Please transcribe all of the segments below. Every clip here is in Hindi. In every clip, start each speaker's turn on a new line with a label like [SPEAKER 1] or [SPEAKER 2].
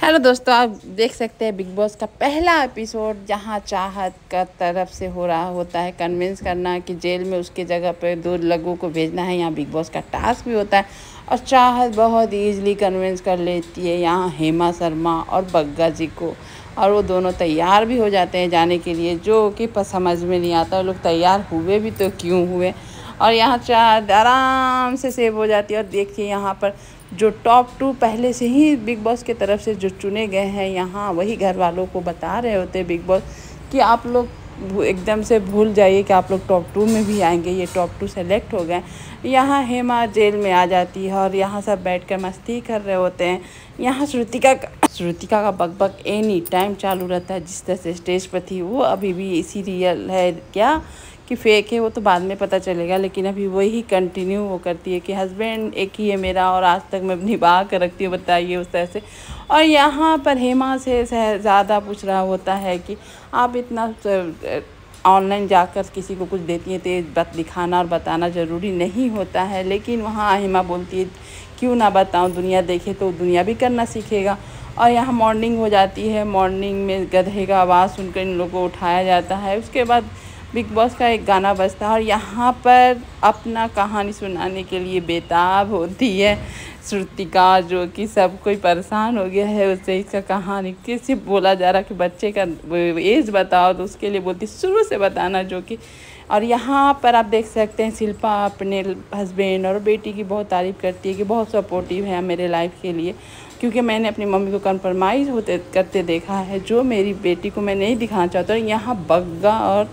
[SPEAKER 1] हेलो दोस्तों, आप देख सकते हैं बिग बॉस का पहला एपिसोड जहां चाहत का तरफ से हो रहा होता है कन्विंस करना कि जेल में उसके जगह पर 2 लोगों को भेजना है। यहाँ बिग बॉस का टास्क भी होता है और चाहत बहुत ईजिली कन्विंस कर लेती है यहाँ हेमा शर्मा और बग्गा जी को, और वो दोनों तैयार भी हो जाते हैं जाने के लिए, जो कि समझ में नहीं आता। वो लोग तैयार हुए भी तो क्यों हुए। और यहाँ चाहत आराम से सेव हो जाती है। और देखिए यहाँ पर जो टॉप 2 पहले से ही बिग बॉस की तरफ से जो चुने गए हैं, यहाँ वही घर वालों को बता रहे होते हैं बिग बॉस कि आप लोग एकदम से भूल जाइए कि आप लोग टॉप 2 में भी आएंगे। ये टॉप 2 सेलेक्ट हो गए। यहाँ हेमा जेल में आ जाती है और यहाँ सब बैठकर मस्ती कर रहे होते हैं। यहाँ श्रुतिका का बकबक एनी टाइम चालू रहता है। जिस तरह से स्टेज पर थी वो अभी भी इसी रियल है क्या कि फेक है, वो तो बाद में पता चलेगा, लेकिन अभी वही कंटिन्यू वो करती है कि हस्बैंड एक ही है मेरा और आज तक मैं निभा कर रखती हूँ, बताइए उस तरह से। और यहाँ पर हेमा से ज़्यादा पूछ रहा होता है कि आप इतना ऑनलाइन जाकर किसी को कुछ देती हैं तो दिखाना और बताना ज़रूरी नहीं होता है। लेकिन वहाँ हेमा बोलती है क्यों ना बताऊँ, दुनिया देखे तो दुनिया भी करना सीखेगा। और यहाँ मॉर्निंग हो जाती है। मॉर्निंग में गधे का आवाज़ सुनकर इन लोगों को उठाया जाता है। उसके बाद बिग बॉस का एक गाना बजता है और यहाँ पर अपना कहानी सुनाने के लिए बेताब होती है श्रुतिका, जो कि सब कोई परेशान हो गया है उससे। इसका कहानी कैसे बोला जा रहा कि बच्चे का एज बताओ, तो उसके लिए बोलती शुरू से बताना, जो कि। और यहाँ पर आप देख सकते हैं शिल्पा अपने हस्बैंड और बेटी की बहुत तारीफ़ करती है कि बहुत सपोर्टिव है मेरे लाइफ के लिए, क्योंकि मैंने अपनी मम्मी को कंप्रोमाइज़ करते देखा है, जो मेरी बेटी को मैं नहीं दिखाना चाहता। और यहाँ बग्गा और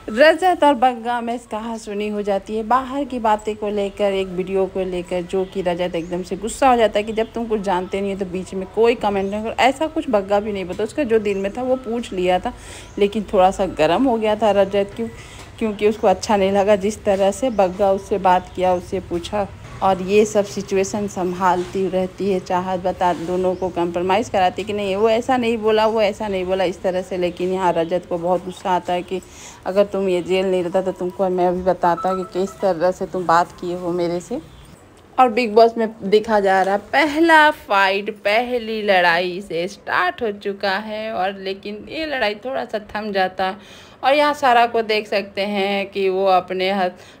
[SPEAKER 1] रजत और बग्गा में कहा सुनी हो जाती है बाहर की बातें को लेकर, एक वीडियो को लेकर, जो कि रजत एकदम से गुस्सा हो जाता है कि जब तुम कुछ जानते नहीं है तो बीच में कोई कमेंट नहीं कर। ऐसा कुछ बग्गा भी नहीं बता, उसका जो दिल में था वो पूछ लिया था, लेकिन थोड़ा सा गर्म हो गया था रजत क्योंकि उसको अच्छा नहीं लगा जिस तरह से बग्गा उससे बात किया, उससे पूछा। और ये सब सिचुएशन संभालती रहती है चाहत, बता दोनों को कंप्रोमाइज़ कराती कि नहीं वो ऐसा नहीं बोला, वो ऐसा नहीं बोला, इस तरह से। लेकिन यहाँ रजत को बहुत गुस्सा आता है कि अगर तुम ये जेल नहीं रहता तो तुमको मैं अभी बताता कि किस तरह से तुम बात किए हो मेरे से। और बिग बॉस में देखा जा रहा पहला फाइट, पहली लड़ाई से स्टार्ट हो चुका है, और लेकिन ये लड़ाई थोड़ा सा थम जाता है। और यहाँ सारा को देख सकते हैं कि वो अपने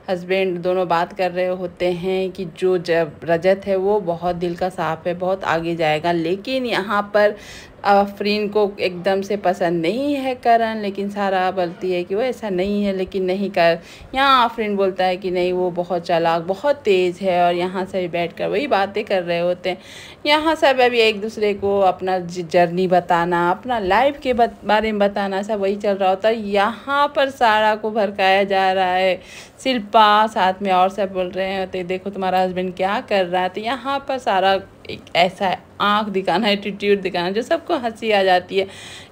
[SPEAKER 1] हस्बैंड दोनों बात कर रहे होते हैं कि जो जब रजत है वो बहुत दिल का साफ है, बहुत आगे जाएगा। लेकिन यहाँ पर आफरीन को एकदम से पसंद नहीं है करण, लेकिन सारा बोलती है कि वो ऐसा नहीं है, लेकिन नहीं कर। यहाँ आफरीन बोलता है कि नहीं वो बहुत चालाक, बहुत तेज़ है, और यहाँ से बैठकर वही बातें कर रहे होते हैं। यहाँ सब अभी एक दूसरे को अपना जर्नी बताना, अपना लाइफ के बारे में बताना, सब वही चल रहा होता है। यहाँ पर सारा को भड़काया जा रहा है। शिल्पा साथ में और सब बोल रहे हैं तो देखो तुम्हारा हस्बैंड क्या कर रहा है। तो यहाँ पर सारा एक ऐसा आँख दिखाना, एटीट्यूड दिखाना, जो सबको हंसी आ जाती है।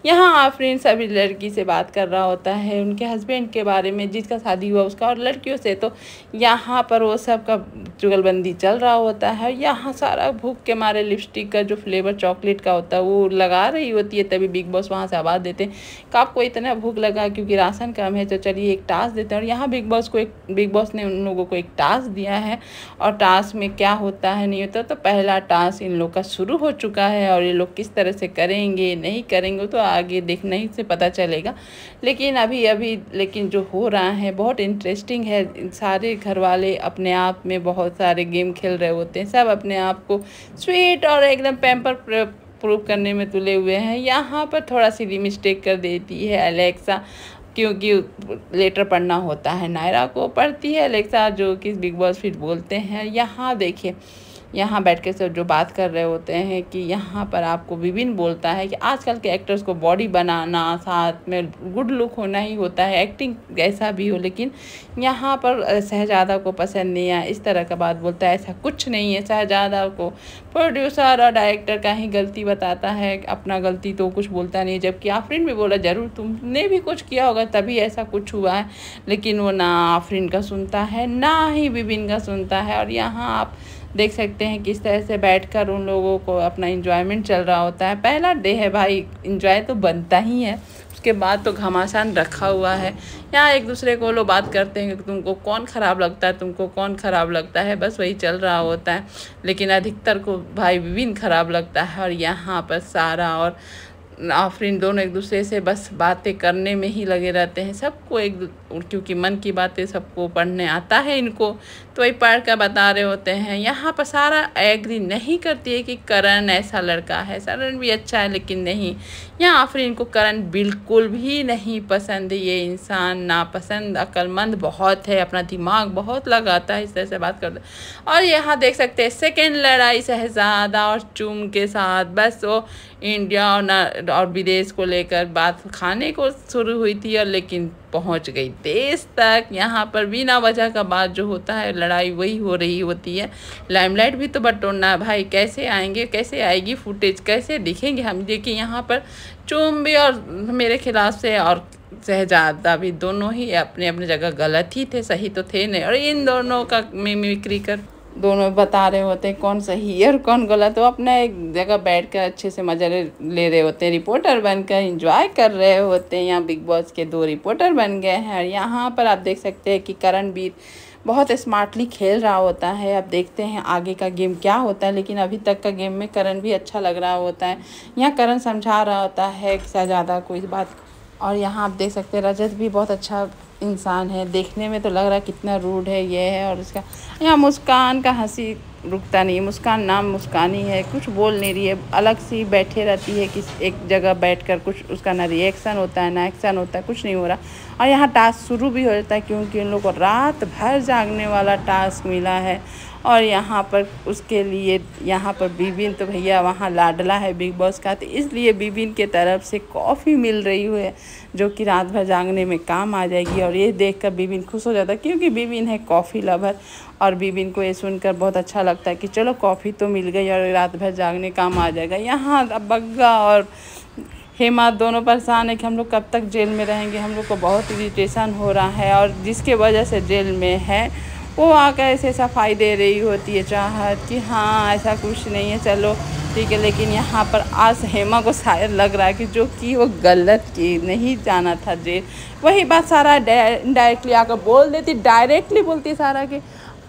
[SPEAKER 1] यहाँ आफरीन सभी लड़की से बात कर रहा होता है उनके हस्बैंड के बारे में, जिसका शादी हुआ उसका, और लड़कियों से। तो यहाँ पर वो सब का जुगलबंदी चल रहा होता है। यहाँ सारा भूख के मारे लिपस्टिक का जो फ्लेवर चॉकलेट का होता है वो लगा रही होती है। तभी बिग बॉस वहाँ से आवाज़ देते हैं कि आपको इतना भूख लगा क्योंकि राशन कम है, तो चलिए एक टास्क देते हैं। और यहाँ बिग बॉस ने उन लोगों को एक टास्क दिया है, और टास्क में क्या होता है नहीं होता, तो पहला टास्क इन लोग का शुरू हो चुका है। और ये लोग किस तरह से करेंगे नहीं करेंगे तो आगे देखने ही से पता चलेगा। लेकिन लेकिन जो हो रहा है बहुत इंटरेस्टिंग है। सारे घर वाले अपने आप में बहुत सारे गेम खेल रहे होते हैं, सब अपने आप को स्वीट और एकदम पैम्पर प्रूव करने में तुले हुए हैं। यहाँ पर थोड़ा सी मिस्टेक कर देती है अलेक्सा, क्योंकि लेटर पढ़ना होता है, नायरा को पढ़ती है अलेक्सा, जो कि बिग बॉस फिर बोलते हैं। यहाँ देखिए यहाँ बैठ के सब जो बात कर रहे होते हैं कि यहाँ पर आपको विभिन्न बोलता है कि आजकल के एक्टर्स को बॉडी बनाना, साथ में गुड लुक होना ही होता है, एक्टिंग कैसा भी हो, लेकिन यहाँ पर शहजादा को पसंद नहीं आया, इस तरह का बात बोलता है। ऐसा कुछ नहीं है, शहजादा को प्रोड्यूसर और डायरेक्टर का ही गलती बताता है, अपना गलती तो कुछ बोलता नहीं। जबकि आफरीन भी बोला ज़रूर तुमने भी कुछ किया होगा तभी ऐसा कुछ हुआ है, लेकिन वो ना आफरीन का सुनता है ना ही विभिन्न का सुनता है। और यहाँ आप देख सकते हैं किस तरह से बैठकर उन लोगों को अपना एंजॉयमेंट चल रहा होता है। पहला डे है भाई, एंजॉय तो बनता ही है, उसके बाद तो घमासान रखा हुआ है। यहाँ एक दूसरे को लोग बात करते हैं कि तुमको कौन ख़राब लगता है, तुमको कौन ख़राब लगता है, बस वही चल रहा होता है। लेकिन अधिकतर को भाई विभिन्न ख़राब लगता है। और यहाँ पर सारा और आफरीन दोनों एक दूसरे से बस बातें करने में ही लगे रहते हैं। सबको क्योंकि मन की बातें सबको पढ़ने आता है इनको, तो वही पढ़ कर बता रहे होते हैं। यहाँ पर सारा एग्री नहीं करती है कि करण ऐसा लड़का है, करण भी अच्छा है, लेकिन नहीं, यहाँ आफरीन को करण बिल्कुल भी नहीं पसंद। ये इंसान नापसंद, अक्लमंद बहुत है, अपना दिमाग बहुत लगाता है, इस तरह से बात करता है। और यहाँ देख सकते हैं सेकेंड लड़ाई शहजादा और चुम के साथ। बस वो इंडिया और विदेश को लेकर बात खाने को शुरू हुई थी, और लेकिन पहुंच गई देश तक। यहाँ पर बिना वजह का बात जो होता है, लड़ाई वही हो रही होती है। लाइमलाइट भी तो बटोरना है भाई, कैसे आएंगे, कैसे आएगी फुटेज, कैसे दिखेंगे हम। देखिए यहाँ पर चुम भी और मेरे खिलाफ से और शहजादा भी दोनों ही अपने अपने जगह गलत ही थे, सही तो थे नहीं। और इन दोनों का मिमिक्री कर दोनों बता रहे होते हैं कौन सही है और कौन गलत। वो अपना एक जगह बैठकर अच्छे से मज़े ले रहे होते हैं, रिपोर्टर बनकर एंजॉय कर रहे होते हैं। यहाँ बिग बॉस के 2 रिपोर्टर बन गए हैं। और यहाँ पर आप देख सकते हैं कि करणवीर बहुत स्मार्टली खेल रहा होता है। अब देखते हैं आगे का गेम क्या होता है, लेकिन अभी तक का गेम में करण भी अच्छा लग रहा होता है। यहाँ करण समझा रहा होता है शहजादा को इस बात। और यहाँ आप देख सकते हैं रजत भी बहुत अच्छा इंसान है, देखने में तो लग रहा है कितना रूड है ये है। और उसका यहाँ मुस्कान का हंसी रुकता नहीं, मुस्कान नाम मुस्कान ही है, कुछ बोल नहीं रही है, अलग सी बैठे रहती है किस एक जगह बैठकर। कुछ उसका ना रिएक्शन होता है ना एक्शन होता है, कुछ नहीं हो रहा। और यहाँ टास्क शुरू भी हो जाता है क्योंकि उन लोगों को रात भर जागने वाला टास्क मिला है। और यहाँ पर उसके लिए यहाँ पर बिबिन तो भैया वहाँ लाडला है बिग बॉस का, तो इसलिए बिबिन के तरफ से कॉफ़ी मिल रही है जो कि रात भर जागने में काम आ जाएगी। और ये देखकर बिबिन खुश हो जाता है क्योंकि बिबिन है कॉफ़ी लवर। और बिबिन को ये सुनकर बहुत अच्छा लगता है कि चलो कॉफ़ी तो मिल गई और रात भर जागने काम आ जाएगा। यहाँ अब बग्गा और हेमा दोनों परेशान है कि हम लोग कब तक जेल में रहेंगे, हम लोग को बहुत इरिटेशन हो रहा है। और जिसके वजह से जेल में है वो आकर ऐसे सफाई दे रही होती है चाहत कि हाँ ऐसा कुछ नहीं है, चलो ठीक है। लेकिन यहाँ पर आज हेमा को शायद लग रहा है कि जो कि वो गलत की, नहीं जाना था जेल। वही बात सारा डायरेक्टली आकर बोल देती, डायरेक्टली बोलती सारा कि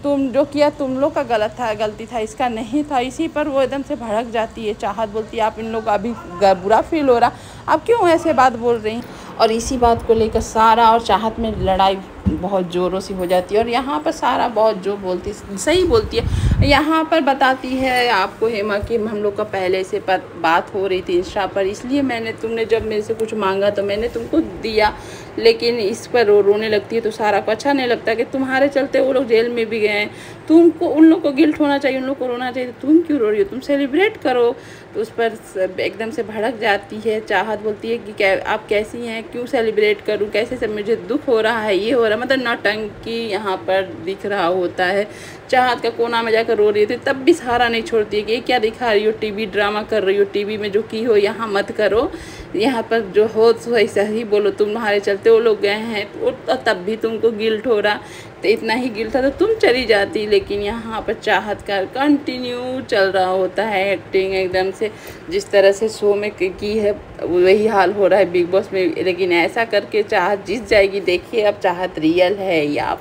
[SPEAKER 1] तुम जो किया तुम लोग का गलत था, गलती था, इसका नहीं था। इसी पर वो एकदम से भड़क जाती है। चाहत बोलती है आप इन लोग अभी बुरा फील हो रहा, आप क्यों ऐसे बात बोल रही हैं। और इसी बात को लेकर सारा और चाहत में लड़ाई बहुत ज़ोरों से हो जाती है। और यहाँ पर सारा बहुत जो बोलती सही बोलती है। यहाँ पर बताती है आपको हेमा कि हम लोग का पहले से बात हो रही थी इंस्टा पर, इसलिए तुमने जब मेरे से कुछ मांगा तो मैंने तुमको दिया। लेकिन इस पर रोने लगती है तो सारा को अच्छा नहीं लगता कि तुम्हारे चलते वो लोग जेल में भी गए हैं, तुमको उन लोग को गिल्ट होना चाहिए, उन लोग को रोना चाहिए, तुम क्यों रो रही हो, तुम सेलिब्रेट करो। तो उस पर एकदम से भड़क जाती है। चाहत बोलती है कि आप कैसी हैं, क्यों सेलिब्रेट करूं, कैसे सब मुझे दुख हो रहा है, ये हो रहा, मतलब नौटंकी यहाँ पर दिख रहा होता है। चाहत का कोना में जाकर रो रही थी तब भी सहारा नहीं छोड़ती है कि ये क्या दिखा रही हो, टीवी ड्रामा कर रही हो, टीवी में जो की हो यहाँ मत करो, यहाँ पर जो हो ऐसा ही बोलो, तुम्हारे चलते वो लोग गए हैं तो तब भी तुमको गिल्ट हो रहा, तो इतना ही गिल्ट था तो तुम चली जाती। लेकिन यहाँ पर चाहत का कंटिन्यू चल रहा होता है एक्टिंग एकदम से, जिस तरह से शो में की है वही हाल हो रहा है बिग बॉस में। लेकिन ऐसा करके चाहत जीत जाएगी। देखिए अब चाहत रियल है या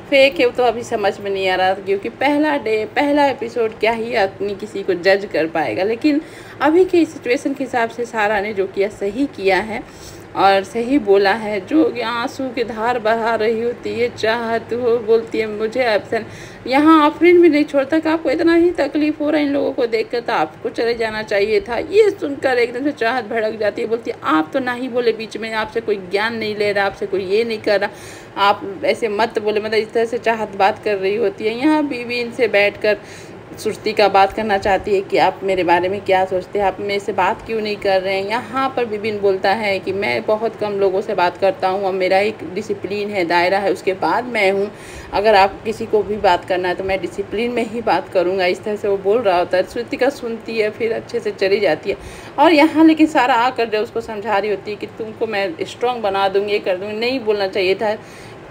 [SPEAKER 1] फेक है तो अभी समझ में नहीं आ रहा, क्योंकि पहला एपिसोड क्या ही आदमी किसी को जज कर पाएगा। लेकिन अभी के सिचुएशन के हिसाब से सारा ने जो किया सही किया है और सही बोला है। जो आंसू की धार बहा रही होती है चाहत, वो बोलती है मुझे ऑप्शन यहाँ आफरीन भी नहीं छोड़ता कि आपको इतना ही तकलीफ़ हो रहा है इन लोगों को देखकर, तो आपको चले जाना चाहिए था। ये सुनकर एकदम से चाहत भड़क जाती है, बोलती है आप तो ना ही बोले बीच में, आपसे कोई ज्ञान नहीं ले रहा, आपसे कोई ये नहीं कर रहा, आप ऐसे मत बोले, मतलब इस तरह से चाहत बात कर रही होती है। यहाँ बीवी इनसे बैठकर सुस्ती का बात करना चाहती है कि आप मेरे बारे में क्या सोचते हैं, आप मेरे से बात क्यों नहीं कर रहे हैं। यहाँ पर बिबिन बोलता है कि मैं बहुत कम लोगों से बात करता हूँ और मेरा एक डिसिप्लिन है, दायरा है, उसके बाद मैं हूँ, अगर आप किसी को भी बात करना है तो मैं डिसिप्लिन में ही बात करूँगा। इस तरह से वो बोल रहा होता है। श्रुतिका सुनती है फिर अच्छे से चली जाती है। और यहाँ लेकिन सारा आकर जब उसको समझा रही होती है कि तुमको मैं स्ट्रॉन्ग बना दूँगी, ये कर दूँगी, नहीं बोलना चाहिए था,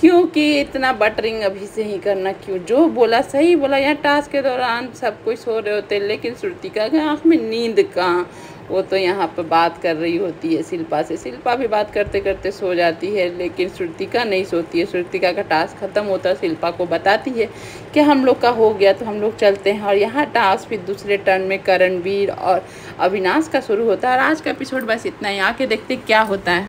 [SPEAKER 1] क्योंकि इतना बटरिंग अभी से ही करना क्यों? जो बोला सही बोला। यहाँ टास्क के दौरान सब कोई सो रहे होते हैं, लेकिन श्रुतिका के आँख में नींद कहाँ। वो तो यहाँ पर बात कर रही होती है शिल्पा से। शिल्पा भी बात करते करते सो जाती है, लेकिन श्रुतिका नहीं सोती है। श्रुतिका का टास्क ख़त्म होता है, शिल्पा को बताती है कि हम लोग का हो गया तो हम लोग चलते हैं। और यहाँ टास्क फिर दूसरे टर्न में करणवीर और अविनाश का शुरू होता है। और आज का एपिसोड बस इतना ही। आके देखते क्या होता है।